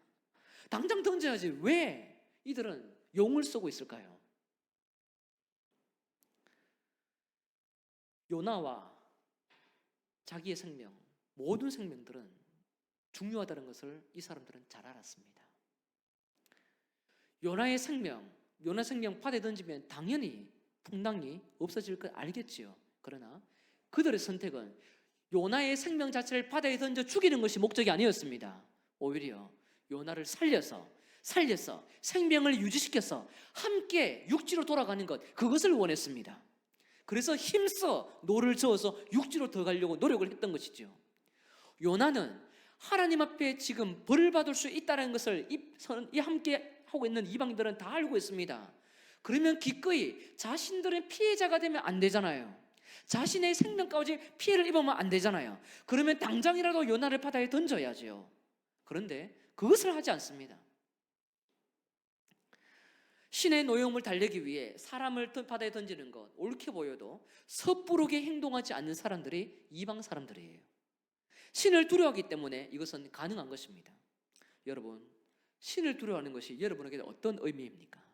당장 던져야지. 왜 이들은 용을 쓰고 있을까요? 요나와 자기의 생명, 모든 생명들은 중요하다는 것을 이 사람들은 잘 알았습니다. 요나 생명 바다에 던지면 당연히 풍랑이 없어질 걸 알겠지요. 그러나 그들의 선택은 요나의 생명 자체를 바다에 던져 죽이는 것이 목적이 아니었습니다. 오히려 요나를 살려서 생명을 유지시켜서 함께 육지로 돌아가는 것, 그것을 원했습니다. 그래서 힘써 노를 저어서 육지로 들어가려고 노력을 했던 것이죠. 요나는 하나님 앞에 지금 벌을 받을 수 있다는 것을 이 함께 하고 있는 이방인들은 다 알고 있습니다. 그러면 기꺼이 자신들은 피해자가 되면 안 되잖아요. 자신의 생명까지 피해를 입으면 안 되잖아요. 그러면 당장이라도 요나를 바다에 던져야죠. 그런데 그것을 하지 않습니다. 신의 노여움을 달래기 위해 사람을 바다에 던지는 것, 옳게 보여도 섣부르게 행동하지 않는 사람들이 이방 사람들이에요. 신을 두려워하기 때문에 이것은 가능한 것입니다. 여러분, 신을 두려워하는 것이 여러분에게 어떤 의미입니까?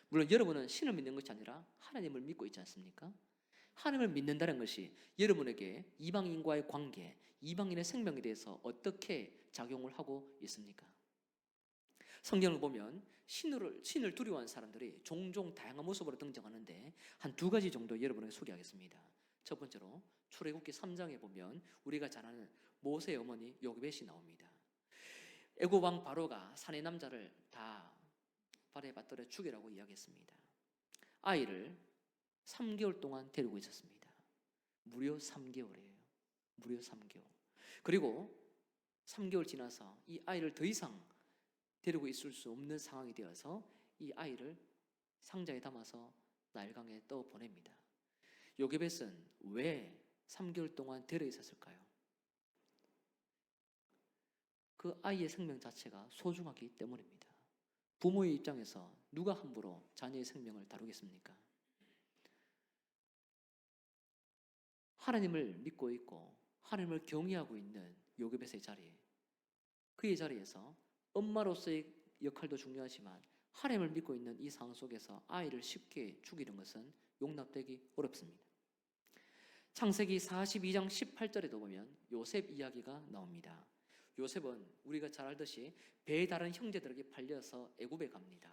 물론 여러분은 신을 믿는 것이 아니라 하나님을 믿고 있지 않습니까? 하나님을 믿는다는 것이 여러분에게 이방인과의 관계, 이방인의 생명에 대해서 어떻게 작용을 하고 있습니까? 성경을 보면 신을 두려워하는 사람들이 종종 다양한 모습으로 등장하는데 한 두 가지 정도 여러분에게 소개하겠습니다. 첫 번째로 출애굽기 3장에 보면 우리가 잘 아는 모세의 어머니 요게벳이 나옵니다. 애굽 왕 바로가 사내 남자를 다 발에 받들어 죽이라고 이야기했습니다. 아이를 3개월 동안 데리고 있었습니다. 무려 3개월이에요. 무려 3개월. 그리고 3개월 지나서 이 아이를 더 이상 데리고 있을 수 없는 상황이 되어서 이 아이를 상자에 담아서 나일강에 떠 보냅니다. 요게벳은 왜 3개월 동안 데려 있었을까요? 그 아이의 생명 자체가 소중하기 때문입니다. 부모의 입장에서 누가 함부로 자녀의 생명을 다루겠습니까? 하나님을 믿고 있고 하나님을 경외하고 있는 요게벳의 자리, 그의 자리에서 엄마로서의 역할도 중요하지만 하나님을 믿고 있는 이 상황 속에서 아이를 쉽게 죽이는 것은 용납되기 어렵습니다. 창세기 42장 18절에도 보면 요셉 이야기가 나옵니다. 요셉은 우리가 잘 알듯이 배에 다른 형제들에게 팔려서 애굽에 갑니다.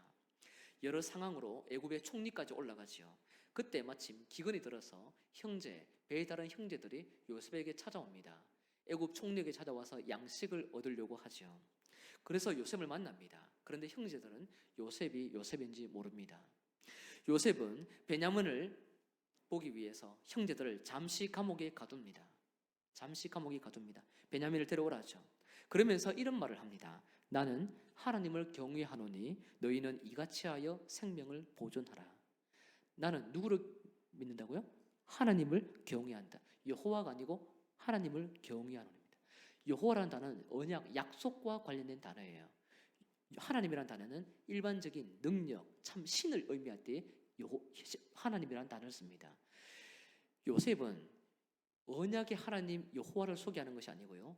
여러 상황으로 애굽의 총리까지 올라가지요. 그때 마침 기근이 들어서 배에 다른 형제들이 요셉에게 찾아옵니다. 애굽 총리에게 찾아와서 양식을 얻으려고 하죠. 그래서 요셉을 만납니다. 그런데 형제들은 요셉이 요셉인지 모릅니다. 요셉은 베냐민을 보기 위해서 형제들을 잠시 감옥에 가둡니다. 베냐민을 데려오라죠. 그러면서 이런 말을 합니다. 나는 하나님을 경외하노니 너희는 이같이 하여 생명을 보존하라. 나는 누구를 믿는다고요? 하나님을 경외한다. 여호와가 아니고 하나님을 경외하노입니다. 여호와라는 단어는 언약, 약속과 관련된 단어예요. 하나님이라는 단어는 일반적인 능력, 참 신을 의미할 때 하나님이라는 단어를 씁니다. 요셉은 언약의 하나님 여호와를 소개하는 것이 아니고요,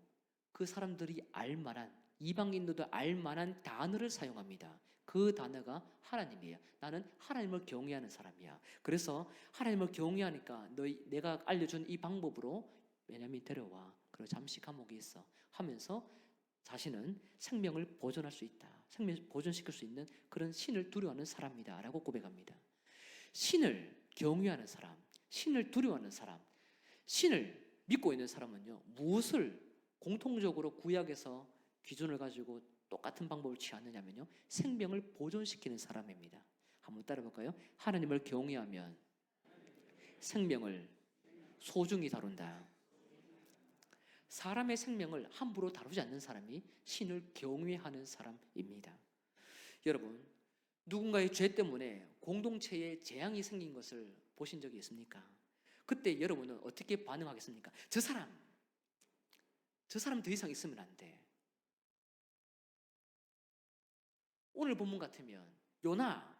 그 사람들이 알만한, 이방인들도 알만한 단어를 사용합니다. 그 단어가 하나님이에요. 나는 하나님을 경외하는 사람이야. 그래서 하나님을 경외하니까 내가 알려준 이 방법으로 베냐민 데려와. 그리고 잠시 감옥에 있어 하면서 자신은 생명을 보존할 수 있다, 생명을 보존시킬 수 있는 그런 신을 두려워하는 사람이다 라고 고백합니다. 신을 경외하는 사람, 신을 두려워하는 사람, 신을 믿고 있는 사람은요, 무엇을 공통적으로 구약에서 기준을 가지고 똑같은 방법을 취하느냐면요, 생명을 보존시키는 사람입니다. 한번 따라볼까요? 하나님을 경외하면 생명을 소중히 다룬다. 사람의 생명을 함부로 다루지 않는 사람이 신을 경외하는 사람입니다. 여러분, 누군가의 죄 때문에 공동체에 재앙이 생긴 것을 보신 적이 있습니까? 그때 여러분은 어떻게 반응하겠습니까? 저 사람 더 이상 있으면 안 돼. 오늘 본문 같으면 요나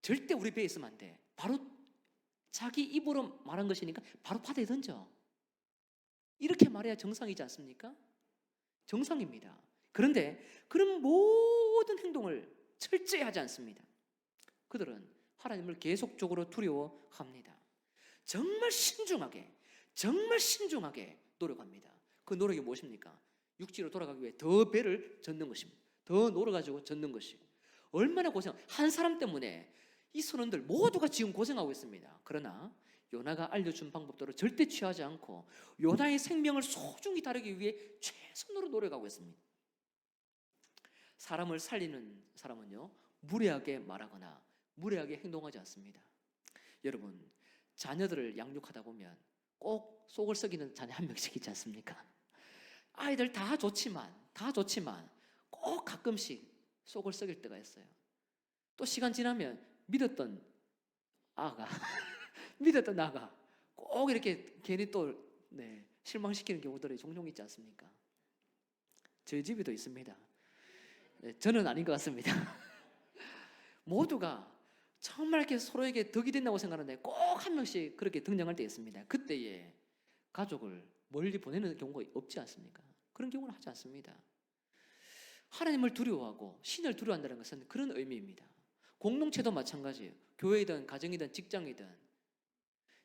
절대 우리 배에 있으면 안 돼. 바로 자기 입으로 말한 것이니까 바로 바다에 던져. 이렇게 말해야 정상이지 않습니까? 정상입니다. 그런데 그런 모든 행동을 철저히 하지 않습니다. 그들은 하나님을 계속적으로 두려워합니다. 정말 신중하게 노력합니다. 그 노력이 무엇입니까? 육지로 돌아가기 위해 더 배를 젓는 것입니다. 더 놀아가지고 젓는 것이. 얼마나 한 사람 때문에 이 선원들 모두가 지금 고생하고 있습니다. 그러나 요나가 알려준 방법대로 절대 취하지 않고 요나의 생명을 소중히 다루기 위해 최선으로 노력하고 있습니다. 사람을 살리는 사람은요, 무례하게 말하거나 무례하게 행동하지 않습니다. 여러분, 자녀들을 양육하다 보면 꼭 속을 썩이는 자녀 한 명씩 있지 않습니까? 아이들 다 좋지만 꼭 가끔씩 속을 썩일 때가 있어요. 또 시간 지나면 믿었던 아가 꼭 이렇게 괜히 또 실망시키는 경우들이 종종 있지 않습니까? 저희 집에도 있습니다. 저는 아닌 것 같습니다. 모두가 정말 이렇게 서로에게 덕이 된다고 생각하는데 꼭 한 명씩 그렇게 등장할 때 있습니다. 그때에 가족을 멀리 보내는 경우가 없지 않습니까? 그런 경우는 하지 않습니다. 하나님을 두려워하고 신을 두려워한다는 것은 그런 의미입니다. 공동체도 마찬가지예요. 교회이든 가정이든 직장이든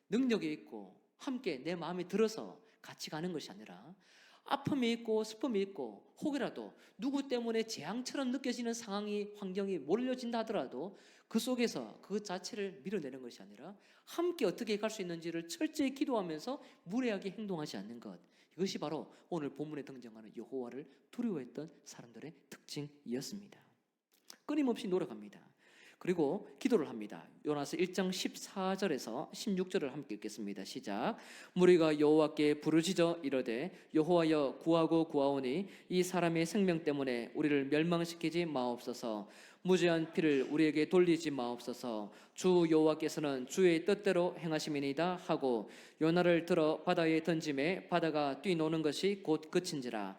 능력이 있고 함께 내 마음이 들어서 같이 가는 것이 아니라 아픔이 있고 슬픔이 있고 혹이라도 누구 때문에 재앙처럼 느껴지는 상황이 환경이 몰려진다 하더라도 그 속에서 그 자체를 밀어내는 것이 아니라 함께 어떻게 갈 수 있는지를 철저히 기도하면서 무례하게 행동하지 않는 것, 이것이 바로 오늘 본문에 등장하는 여호와를 두려워했던 사람들의 특징이었습니다. 끊임없이 노력합니다. 그리고 기도를 합니다. 요나서 1장 14절에서 16절을 함께 읽겠습니다. 시작. 무리가 여호와께 부르짖어 이르되 여호와여 구하고 구하오니 이 사람의 생명 때문에 우리를 멸망시키지 마옵소서. 무죄한 피를 우리에게 돌리지 마옵소서. 주 여호와께서는 주의 뜻대로 행하심이니이다 하고 요나를 들어 바다에 던짐에 바다가 뛰노는 것이 곧 그친지라.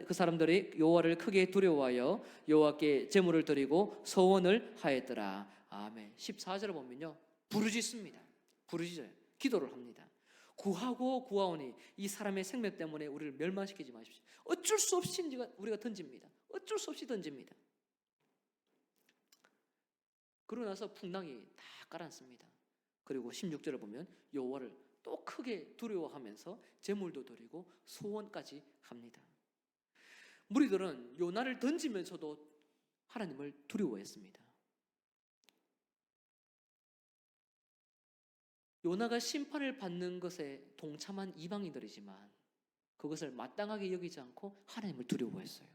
그 사람들이 여호와를 크게 두려워하여 여호와께 제물을 드리고 서원을 하였더라. 아멘. 14절을 보면요, 부르짖습니다. 부르짖어요. 기도를 합니다. 구하고 구하오니 이 사람의 생명 때문에 우리를 멸망시키지 마십시오. 어쩔 수 없이 우리가 던집니다. 어쩔 수 없이 던집니다. 그러고 나서 풍랑이 다 깔았습니다. 그리고 16절을 보면 여호와를 또 크게 두려워하면서 제물도 드리고 소원까지 합니다. 무리들은 요나를 던지면서도 하나님을 두려워했습니다. 요나가 심판을 받는 것에 동참한 이방인들이지만 그것을 마땅하게 여기지 않고 하나님을 두려워했어요.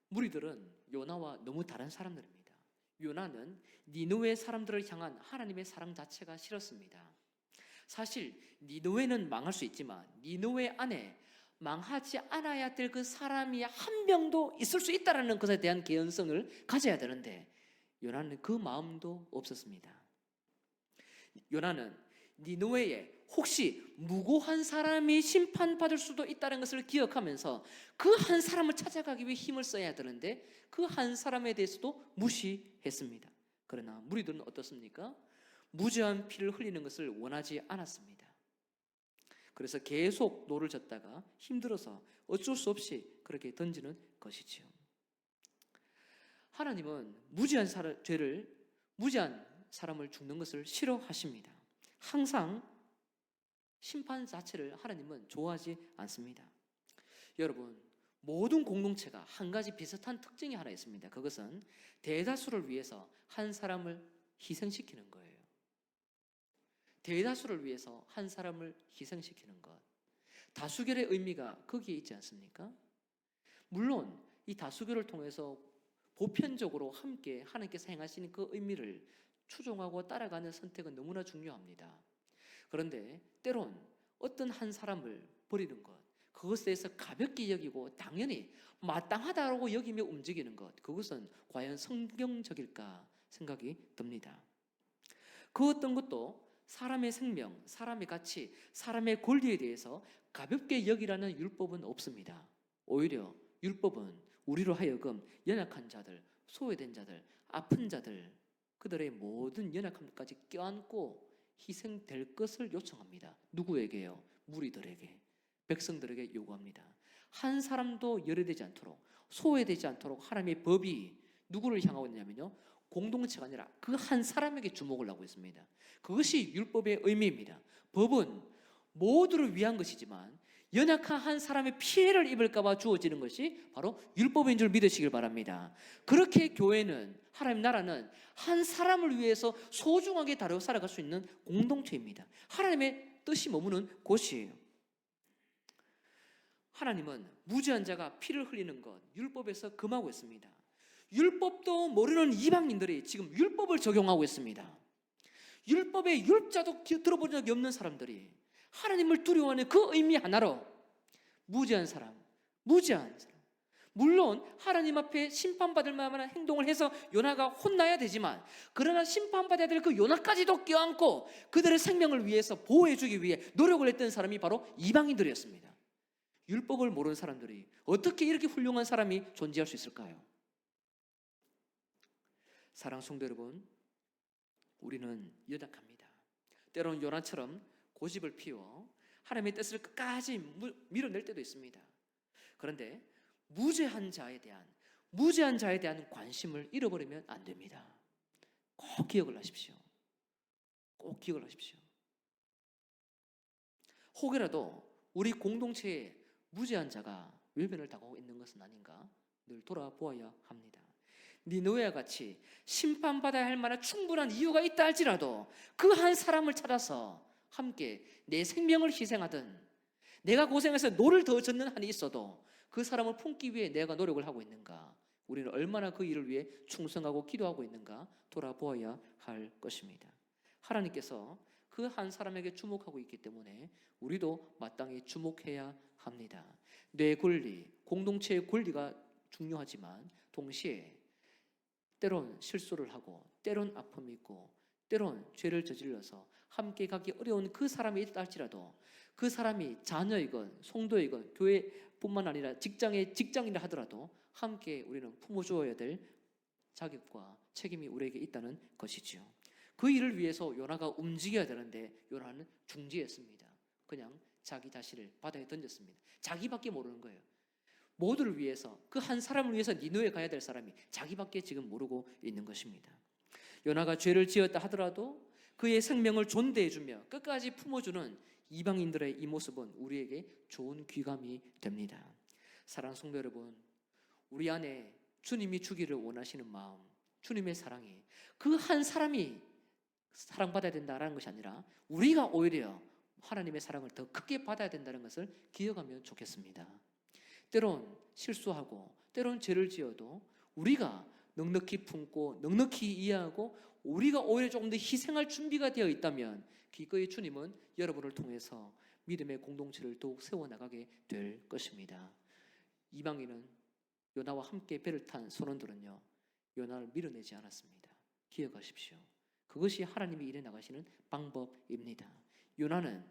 무리들은 요나와 너무 다른 사람들입니다. 요나는 니느웨 사람들을 향한 하나님의 사랑 자체가 싫었습니다. 사실 니느웨는 망할 수 있지만 니느웨 안에 망하지 않아야 될 그 사람이 한 명도 있을 수 있다는 것에 대한 개연성을 가져야 되는데 요나는 그 마음도 없었습니다. 요나는 니느웨에 혹시 무고한 사람이 심판받을 수도 있다는 것을 기억하면서 그 한 사람을 찾아가기 위해 힘을 써야 되는데 그 한 사람에 대해서도 무시했습니다. 그러나 무리들은 어떻습니까? 무죄한 피를 흘리는 것을 원하지 않았습니다. 그래서 계속 노를 젓다가 힘들어서 어쩔 수 없이 그렇게 던지는 것이지요. 하나님은 무죄한 사람을 죽는 것을 싫어하십니다. 항상 심판 자체를 하나님은 좋아하지 않습니다. 여러분, 모든 공동체가 한 가지 비슷한 특징이 하나 있습니다. 그것은 대다수를 위해서 한 사람을 희생시키는 거예요. 대다수를 위해서 한 사람을 희생시키는 것. 다수결의 의미가 거기에 있지 않습니까? 물론 이 다수결을 통해서 보편적으로 함께 하나님께서 행하시는 그 의미를 추종하고 따라가는 선택은 너무나 중요합니다. 그런데 때론 어떤 한 사람을 버리는 것, 그것에 대해서 가볍게 여기고 당연히 마땅하다고 여기며 움직이는 것, 그것은 과연 성경적일까 생각이 듭니다. 그 어떤 것도 사람의 생명, 사람의 가치, 사람의 권리에 대해서 가볍게 여기라는 율법은 없습니다. 오히려 율법은 우리로 하여금 연약한 자들, 소외된 자들, 아픈 자들, 그들의 모든 연약함까지 껴안고 희생될 것을 요청합니다. 누구에게요? 무리들에게, 백성들에게 요구합니다. 한 사람도 열애되지 않도록, 소외되지 않도록 하나님의 법이 누구를 향하고 있냐면요, 공동체가 아니라 그 한 사람에게 주목을 하고 있습니다. 그것이 율법의 의미입니다. 법은 모두를 위한 것이지만 연약한 한 사람의 피해를 입을까 봐 주어지는 것이 바로 율법인 줄 믿으시길 바랍니다. 그렇게 교회는, 하나님 나라는 한 사람을 위해서 소중하게 다루어 살아갈 수 있는 공동체입니다. 하나님의 뜻이 머무는 곳이에요. 하나님은 무죄한 자가 피를 흘리는 것 율법에서 금하고 있습니다. 율법도 모르는 이방인들이 지금 율법을 적용하고 있습니다. 율법의 율자도 들어본 적이 없는 사람들이 하나님을 두려워하는 그 의미 하나로 무죄한 사람, 무죄한 사람. 물론 하나님 앞에 심판받을 만한 행동을 해서 요나가 혼나야 되지만, 그러나 심판받아야 될 그 요나까지도 껴안고 그들의 생명을 위해서 보호해주기 위해 노력을 했던 사람이 바로 이방인들이었습니다. 율법을 모르는 사람들이 어떻게 이렇게 훌륭한 사람이 존재할 수 있을까요? 사랑하는 성도 여러분, 우리는 연약합니다. 때로는 요나처럼 고집을 피워 하나님의 뜻을 끝까지 밀어낼 때도 있습니다. 그런데 무죄한 자에 대한 관심을 잃어버리면 안 됩니다. 꼭 기억을 하십시오. 꼭 기억을 하십시오. 혹여라도 우리 공동체에 무죄한 자가 외면을 당하고 있는 것은 아닌가 늘 돌아보아야 합니다. 니느웨와 같이 심판받아야 할 만한 충분한 이유가 있다 할지라도 그 한 사람을 찾아서 함께 내 생명을 희생하든 내가 고생해서 노를 더 젓는 한이 있어도 그 사람을 품기 위해 내가 노력을 하고 있는가, 우리는 얼마나 그 일을 위해 충성하고 기도하고 있는가 돌아보아야 할 것입니다. 하나님께서 그 한 사람에게 주목하고 있기 때문에 우리도 마땅히 주목해야 합니다. 뇌 권리, 공동체의 권리가 중요하지만 동시에 때론 실수를 하고 때론 아픔이 있고 때론 죄를 저질러서 함께 가기 어려운 그 사람이 있다 할지라도 그 사람이 자녀이건 성도이건 교회뿐만 아니라 직장인이라 하더라도 함께 우리는 품어주어야 될 자격과 책임이 우리에게 있다는 것이지요. 그 일을 위해서 요나가 움직여야 되는데 요나는 중지했습니다. 그냥 자기 자신을 바다에 던졌습니다. 자기밖에 모르는 거예요. 모두를 위해서, 그 한 사람을 위해서 니느웨에 가야 될 사람이 자기밖에 지금 모르고 있는 것입니다. 요나가 죄를 지었다 하더라도 그의 생명을 존대해주며 끝까지 품어주는 이방인들의 이 모습은 우리에게 좋은 귀감이 됩니다. 사랑하는 성도 여러분, 우리 안에 주님이 주기를 원하시는 마음, 주님의 사랑이 그 한 사람이 사랑받아야 된다는 것이 아니라 우리가 오히려 하나님의 사랑을 더 크게 받아야 된다는 것을 기억하면 좋겠습니다. 때론 실수하고 때론 죄를 지어도 우리가 넉넉히 품고 넉넉히 이해하고 우리가 오히려 조금 더 희생할 준비가 되어 있다면 기꺼이 주님은 여러분을 통해서 믿음의 공동체를 더욱 세워나가게 될 것입니다. 이방인은 요나와 함께 배를 탄 선원들은요, 요나를 밀어내지 않았습니다. 기억하십시오. 그것이 하나님이 일해 나가시는 방법입니다. 요나는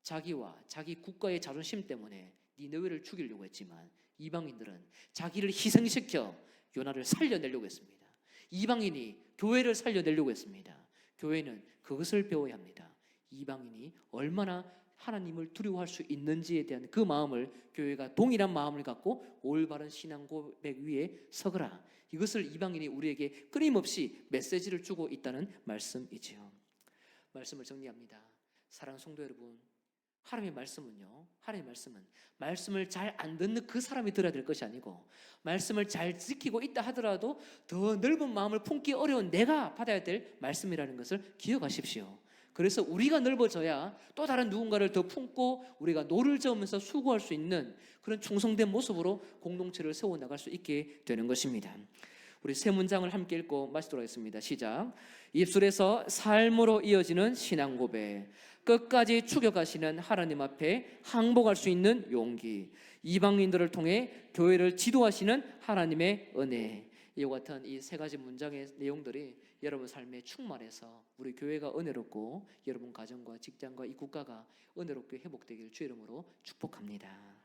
자기와 자기 국가의 자존심 때문에 니느웨를 죽이려고 했지만 이방인들은 자기를 희생시켜 요나를 살려내려고 했습니다. 이방인이 교회를 살려내려고 했습니다. 교회는 그것을 배워야 합니다. 이방인이 얼마나 하나님을 두려워할 수 있는지에 대한 그 마음을 교회가 동일한 마음을 갖고 올바른 신앙 고백 위에 서거라. 이것을 이방인이 우리에게 끊임없이 메시지를 주고 있다는 말씀이지요. 말씀을 정리합니다. 사랑하는 성도 여러분, 하나님의 말씀은요, 하나님의 말씀은 말씀을 잘 안 듣는 그 사람이 들어야 될 것이 아니고 말씀을 잘 지키고 있다 하더라도 더 넓은 마음을 품기 어려운 내가 받아야 될 말씀이라는 것을 기억하십시오. 그래서 우리가 넓어져야 또 다른 누군가를 더 품고 우리가 노를 저으면서 수고할 수 있는 그런 충성된 모습으로 공동체를 세워나갈 수 있게 되는 것입니다. 우리 세 문장을 함께 읽고 마치도록 하겠습니다. 시작. 입술에서 삶으로 이어지는 신앙 고백, 끝까지 추격하시는 하나님 앞에 항복할 수 있는 용기, 이방인들을 통해 교회를 지도하시는 하나님의 은혜. 이와 같은 이 세 가지 문장의 내용들이 여러분 삶에 충만해서 우리 교회가 은혜롭고 여러분 가정과 직장과 이 국가가 은혜롭게 회복되기를 주의 이름으로 축복합니다.